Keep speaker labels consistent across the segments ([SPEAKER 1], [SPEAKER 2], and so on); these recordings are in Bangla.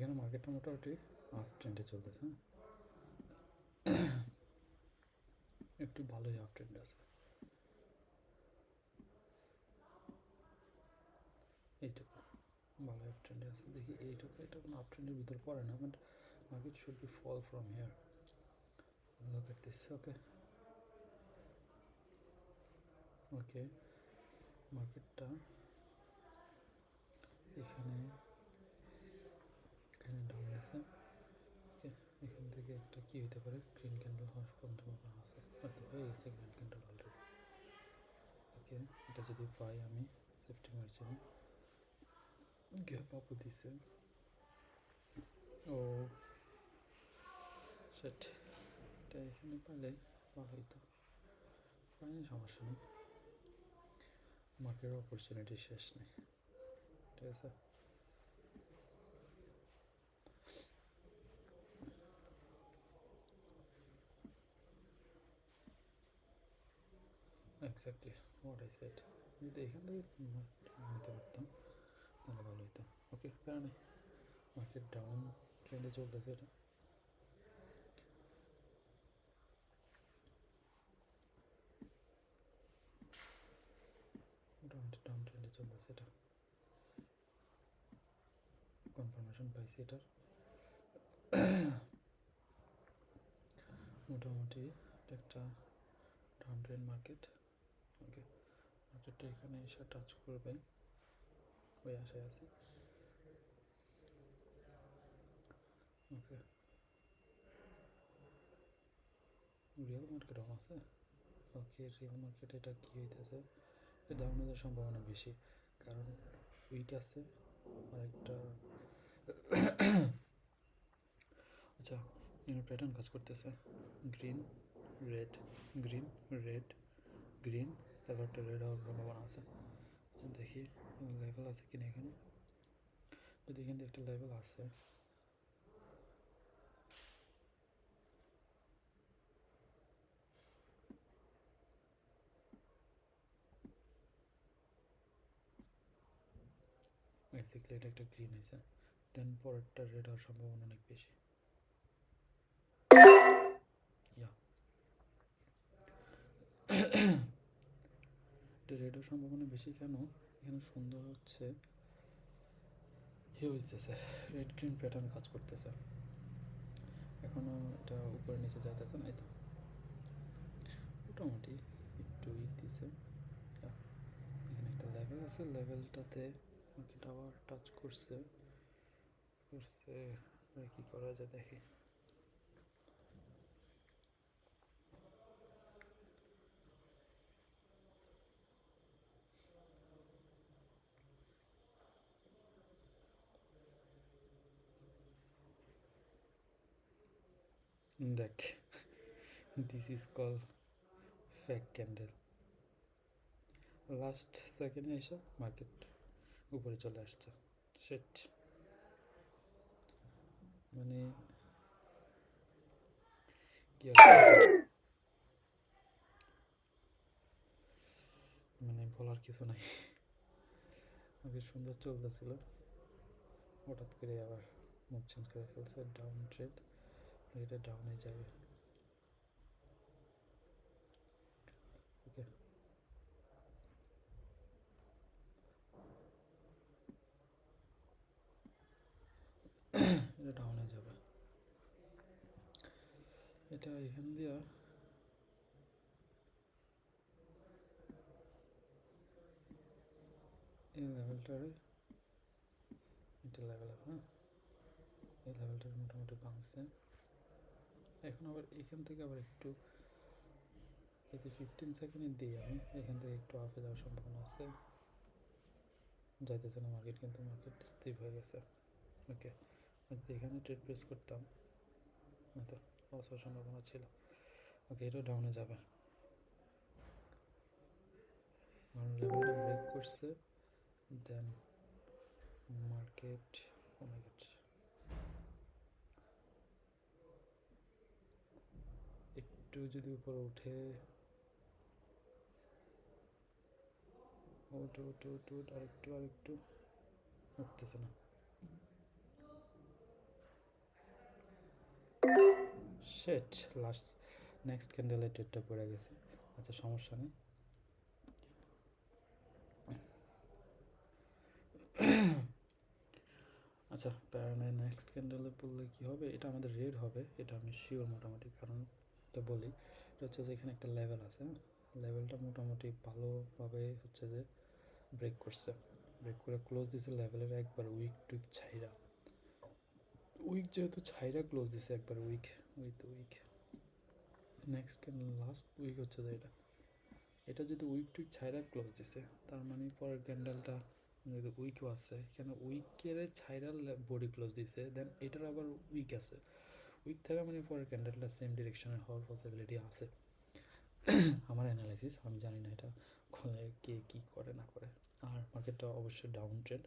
[SPEAKER 1] এখানে মার্কেটটা মোটামুটি আপ ট্রেন্ডে চলতেছে, একটু ভালোই আপ ট্রেন্ড আছে। এইটুকু ভালো আপ ট্রেন্ডে আছে, দেখি এইটুকু, এটা কোনো আপ ট্রেন্ডের ভিতর পড়ে না, but market should be fall from here. look at this. Okay, মার্কেটটা এখানে ডাউন আছে। ওকে, এখান থেকে একটা কি হতে পারে, গ্রিন ক্যান্ডেল হওয়ার সম্ভাবনা আছে, হয়ে গেছে গ্রিন ক্যান্ডেল অলরেডি। ওকে, এটা যদি পাই আমি সেফটি মার্জিনে গ্যাপ আপও দিছে। ও সেট, এটা এখানে পাইলে ভালো হইতো, পাইনি সমস্যা নেই, মার্কেটের অপরচুনিটি শেষ নেই। ঠিক আছে, এক্স্যাক্টলি হোয়াট আই সেড। যদি এখান থেকে নিতে পারতাম তাহলে ভালো হইতো। ওকে, প্যারা নেই, মার্কেট ডাউন ট্রেন্ডে চলতেছে, এটা মোটামুটি ডাউন ট্রেন্ডে চলতেছে, এটা কনফার্মেশন পাইছি এটার। মোটামুটি একটা ডাউন ট্রেন্ড মার্কেট। ওকে, মার্কেটটা এখানে এসে টাচ করবে, ওই আশায় আছে। ওকে, রিয়েল মার্কেট অন আছে। ওকে, রিয়েল মার্কেট এটা কি হইতেছে, ডাউন হওয়ার সম্ভাবনা বেশি, কারণ উইক আছে আর একটা আচ্ছা, প্যাটার্ন কাজ করতেছে, green red, green red, green, তারপর একটা রেড হওয়ার সম্ভাবনা আছে। আচ্ছা দেখি লেভেল আছে কিনা এখানে, যদি এখান থেকে একটা লেভেল আছে, বেসিক্যালি এটা একটা গ্রিন আছে, দেন পরেরটা রেড হওয়ার সম্ভাবনা অনেক বেশি। এটা রেড হওয়ার সম্ভাবনা বেশি কেন, এখানে সুন্দর হচ্ছে হইতেছে, রেড গ্রিন প্যাটার্ন কাজ করতেছে, এখনও এটা উপরে নিচে যাইতেছে না, এই তো মোটামুটি একটু উইক দিছে। এখানে একটা লেভেল আছে, লেভেলটাতে মার্কেট আবার টাচ করছে, আর কি করা যায় দেখি। দেখ, this is call fake candle, last সেকেন্ডে এসে মার্কেট উপরে চলে আসছে। সেট, মানে কি মানে বলার কিছু নাই, আগে সুন্দর চলতেছিল, হঠাৎ করে আবার মুভ চেঞ্জ করে ফেলছে, ডাউন ট্রেড, এটা ডাউনে যাবে। ওকে, এটা ডাউনে যাবে, এটা এখান দিয়া এই লেভেলটারে, এটা লেভেল আপ, হ্যাঁ এই লেভেলটার মোটামুটি ভাঙছে, এখন আবার এখান থেকে আবার একটু, যদি 15 সেকেন্ডে দিই আমি, এখান থেকে একটু আপে যাওয়ার সম্ভাবনা আছে, যাইতেছে না মার্কেট, কিন্তু মার্কেট স্থির হয়ে গেছে। ওকে, যদি এখানে ট্রেড প্রেস করতাম তো লস হওয়ার সম্ভাবনা ছিল। ওকে, এটা ডাউনে যাবে, লেভেলটা ব্রেক করছে, দেন মার্কেট, ও মাই গড, একটু যদি উপরে উঠে, উঠ, আরেকটু উঠতেছে না, শেট, লাস্ট নেক্সট ক্যান্ডেলে ট্রেডটা পড়ে গেছে। আচ্ছা সমস্যা নেই। আচ্ছা প্যারানায় নেক্সট ক্যান্ডেলে পড়লে কী হবে, এটা আমাদের রেড হবে, এটা আমি শিওর মোটামুটি। কারণ এটা বলি, এটা হচ্ছে যে এখানে একটা লেভেল আছে, হ্যাঁ লেভেলটা মোটামুটি ভালোভাবে হচ্ছে যে ব্রেক করছে, ব্রেক করে ক্লোজ দিছে লেভেলের একবার উইক টুইক ছাইরা, উইক যেহেতু ছাইরা ক্লোজ দিছে একবার week week next candle last week হচ্ছে যে এটা, এটা যদি উইক টুইক ছাইরা ক্লোজ দিছে তার মানে পরের ক্যান্ডেলটা যদি উইকও আছে, এখানে উইকের ছাইরা বডি ক্লোজ দিছে, দেন এটার আবার উইক আছে, উইক থাকা মানে পরের ক্যান্ডেলটা সেম ডিরেকশনে হওয়ার পসিবিলিটি আছে। আমার অ্যানালাইসিস, আমি জানি না এটা কে কী করে না করে। আর মার্কেটটা অবশ্যই ডাউন ট্রেন্ড,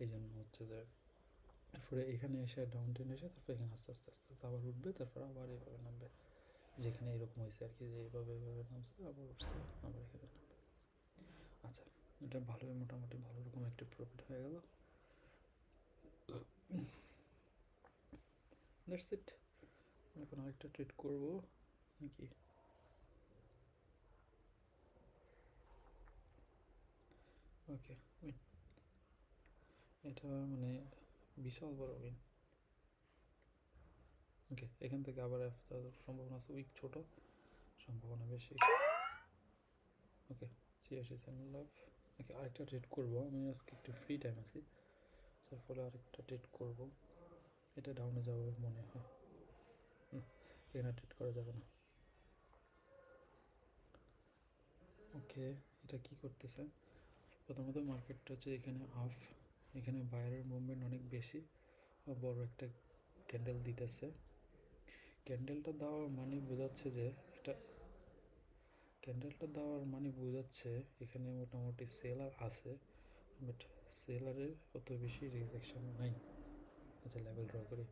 [SPEAKER 1] এই জন্য হচ্ছে যে তারপরে এখানে এসে ডাউন ট্রেন্ড এসে তারপরে এখানে আস্তে আস্তে আস্তে আস্তে আবার উঠবে, তারপর আবার এইভাবে নামবে, যেখানে এরকম হয়েছে আর কি, যে এইভাবে এইভাবে নামছে আবার উঠছে আবার এখানে নামবে। আচ্ছা এটা ভালোই মোটামুটি ভালো রকম একটা প্রফিট হয়ে গেল। That's it. এখন আরেকটা ট্রেড করবো নাকি? ওকে উইন, এটা মানে বিশাল বড় উইন। ওকে এখান থেকে আবার সম্ভাবনা আছে, উইক ছোট সম্ভাবনা বেশি। ওকে সিএসি লাভ। ওকে আরেকটা ট্রেড করবো, আমি আজকে একটু ফ্রি টাইম আছি, যার ফলে আরেকটা ট্রেড করবো। এটা ডাউনে যাবে মনে হয়, এখানে ট্রেড করা যাবে না। ওকে এটা কি করতেছে, প্রথমত মার্কেটটা হচ্ছে এখানে আপ, এখানে বাইরের মুভমেন্ট অনেক বেশি, বড় একটা ক্যান্ডেল দিতেছে, ক্যান্ডেলটা দেওয়া মানে বোঝাচ্ছে যে এটা, ক্যান্ডেলটা দেওয়ার মানে বোঝাচ্ছে এখানে মোটামুটি সেলার আছে, বাট সেলারের অত বেশি রিজেকশন নাই। আচ্ছা লেভেল ড্র করি,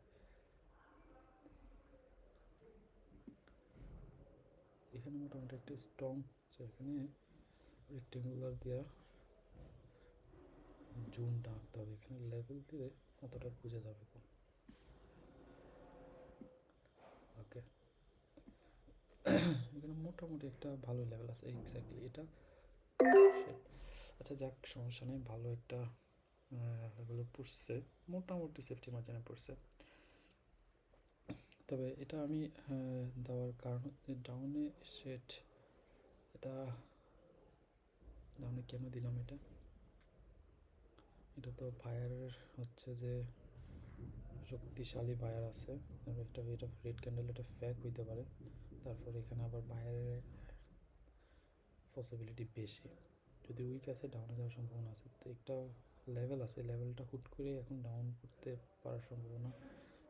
[SPEAKER 1] এখানে মোটামুটি একটা স্ট্রং, এখানে রেক্টেঙ্গুলার দেওয়া জুনটা আঁকতে হবে, এখানে লেভেল দিলে অতটা বোঝা যাবে কম। ওকে এখানে মোটামুটি একটা ভালো লেভেল আছে, এক্স্যাক্টলি এটা। আচ্ছা যাক সমস্যা নেই, ভালো একটা লেভেলে পড়ছে, মোটামুটি সেফটি মার্জিনে পড়ছে। তবে এটা আমি দেওয়ার কারণ হচ্ছে ডাউনে সেট, এটা ডাউনে কেন দিলাম এটা, এটা তো বায়ারের হচ্ছে যে শক্তিশালী বায়ার আছে, এটা এটা রেড ক্যান্ডেল, এটা ফ্যাক হইতে পারে, তারপর এখানে আবার বায়ারের পসিবিলিটি বেশি, যদি উইক আছে ডাউনে যাওয়ার সম্ভাবনা আছে, তো একটা লেভেল আছে, লেভেলটা হুট করে এখন ডাউন করতে পারার সম্ভাবনা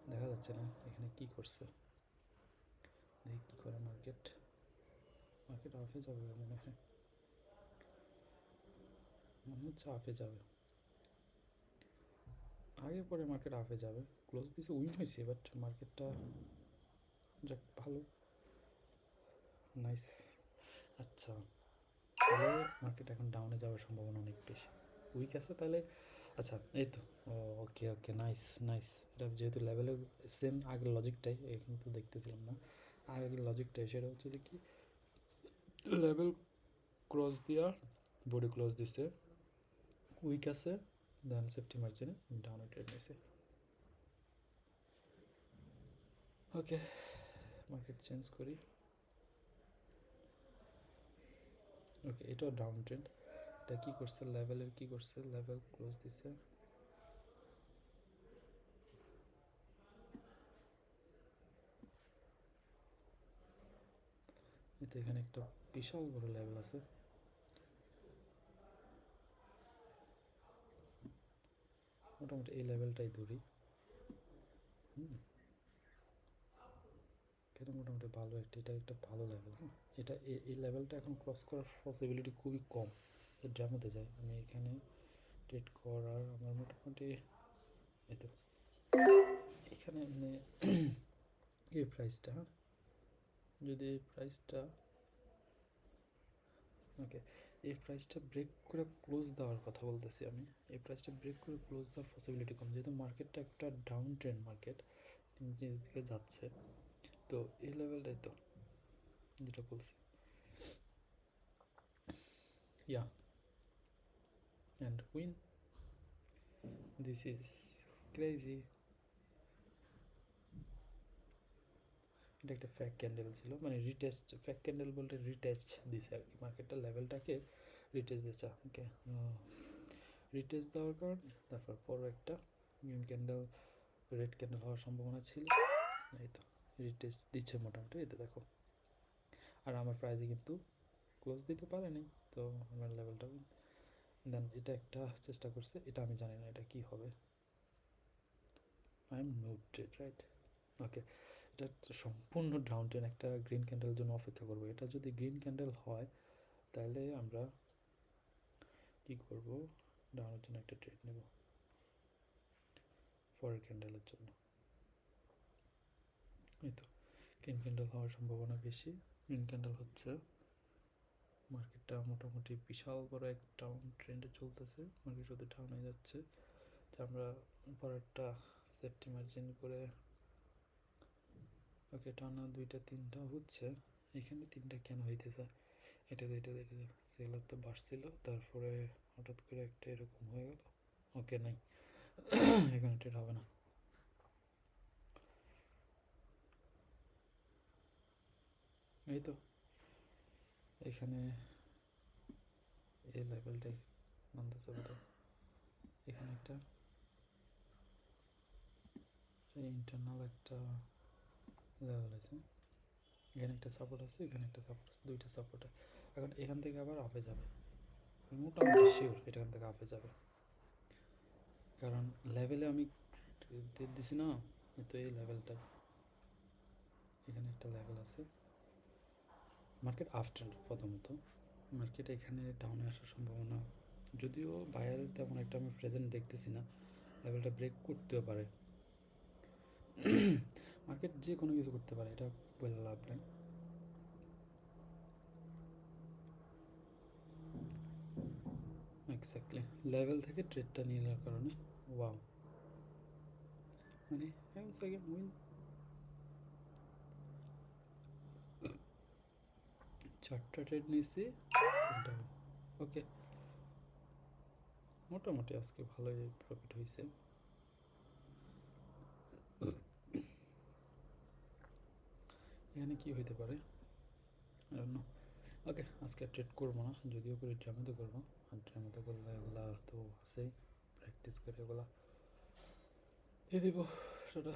[SPEAKER 1] দেখা যাচ্ছে না। এখানে কি করছে দেখি কী করে, মার্কেট মার্কেট আপে যাবে মনে হয়, মনে হচ্ছে আপে যাবে, আগে পরে মার্কেট আপে যাবে, ক্লোজ দিছে উইন হয়েছে, বাট মার্কেটটা যাক ভালো, নাইস। আচ্ছা তাহলে মার্কেট এখন ডাউনে যাওয়ার সম্ভাবনা অনেক বেশি, উইক আছে তাহলে। আচ্ছা এই তো, ওকে ওকে নাইস নাইস, এটা যেহেতু লেভেলের সেম আগের লজিকটাই, এখানে তো দেখতেছিলাম না, আগের লজিকটাই সেটা হচ্ছে যে কি, লেভেল ক্রস দিয়া বডি ক্লোজ দিছে, উইক আছে, দেন সেফটি মার্জিনে ডাউনে ট্রেড নিছে। ওকে মার্কেট চেঞ্জ করি, ওকে এটাও ডাউন ট্রেন্ড, এটা কী করছে লেভেলের, কী করছে লেভেল ক্লোজ দিছে, এতে এখানে একটা বিশাল বড় লেভেল আছে, মোটামুটি এই লেভেলটাই ধরি। এটা মোটামুটি ভালো একটা, এটা একটা ভালো লেভেল, হ্যাঁ এটা এই লেভেলটা এখন ক্রস করার পসিবিলিটি খুবই কম, যার মধ্যে যায় আমি এখানে ট্রেড করার আমার মোটামুটি এই তো এখানে মানে এই প্রাইসটা, হ্যাঁ যদি এই প্রাইসটা, ওকে এই প্রাইসটা ব্রেক করে ক্লোজ দেওয়ার কথা বলতেছি আমি, এই প্রাইসটা ব্রেক করে ক্লোজ দেওয়ার পসিবিলিটি কম, যেহেতু মার্কেটটা একটা ডাউন ট্রেন্ড মার্কেট, দিকে যাচ্ছে, তো এই লেভেলটাই তো যেটা বলছি, ইয়া and win. This is crazy. এটা একটা ফ্যাক ক্যান্ডেল ছিল, মানে রিটেস্ট, ফ্যাক ক্যান্ডেল বলতে রিটেস্ট দিছে আর কি, মার্কেটটা লেভেলটাকে রিটেস্ট দিচ্ছে। ওকে, রিটেস্ট দেওয়ার কারণে তারপর পরে একটা গ্রিন ক্যান্ডেল, রেড ক্যান্ডেল হওয়ার সম্ভাবনা ছিল। এই তো রিটেস্ট দিচ্ছে মোটামুটি, এই তো দেখো। আর আমার প্রাইজে কিন্তু ক্লোজ দিতে পারেনি, তো আমার লেভেলটা দেন এটা একটা চেষ্টা করছে, এটা আমি জানি না এটা কি হবে। I am noted right. Okay, এটা সম্পূর্ণ ডাউন ট্রেন, একটা গ্রিন ক্যান্ডেলের জন্য অপেক্ষা করবো। এটা যদি গ্রিন ক্যান্ডেল হয় তাহলে আমরা কি করব, ডাউনের জন্য একটা ট্রেড নেব পরের ক্যান্ডেলের জন্য। এই তো গ্রিন ক্যান্ডেল হওয়ার সম্ভাবনা বেশি। গ্রিন ক্যান্ডেল হচ্ছে, মার্কেটটা মোটামুটি বিশাল বড় এক ডাউন ট্রেন্ডে চলতেছে, মার্কেট শুধু ডাউন হয়ে যাচ্ছে। তো আমরা পরেরটা সেফটি মার্জিন করে, ওকে টানা দুইটা তিনটা হচ্ছে। এখানে তিনটা কেন হইতেছে, এটাতে সেলার তো বাড়ছিল, তারপরে হঠাৎ করে একটা এরকম হয়ে গেল। ওকে নাই, এখানে ট্রেড হবে না। এই তো এখানে এই লেভেলটাই মানতেছে বোধহয়। এখানে একটা ইন্টারনাল একটা লেভেল আছে, এখানে একটা সাপোর্ট আছে, এখানে একটা সাপোর্ট আছে, দুইটা সাপোর্ট। এখন এখান থেকে আবার আপে যাবে, মোটামুটি শিওর এখান থেকে আপে যাবে, কারণ লেভেলে আমি দিছি না। তো এই লেভেলটাই, এখানে একটা লেভেল আছে। মার্কেট আফটার, প্রথমত মার্কেট এখানে ডাউনে আসার সম্ভাবনা, যদিও বায়ারের তেমন একটা আমি প্রেজেন্ট দেখতেছি না, লেভেলটা ব্রেক করতেও পারে। মার্কেট যে কোনো কিছু করতে পারে, এটা বলে লাভ নেই। এক্স্যাক্টলি লেভেল থেকে ট্রেডটা নিয়ে নেওয়ার কারণে ওয়াও, মানে সেকেন্ড উইন। চারটা ট্রেড নিয়েছি, তিনটা ওকে, মোটামুটি আজকে ভালোই প্রফিট হয়েছে। এখানে কি হইতে পারে ওকে, আজকে ট্রেড করবো না, যদিও করি ড্রামেতে করবো, আর ড্রামেতে করলে এগুলা তো আছেই, প্র্যাকটিস করে এগুলা দিয়ে দিব। টাটা।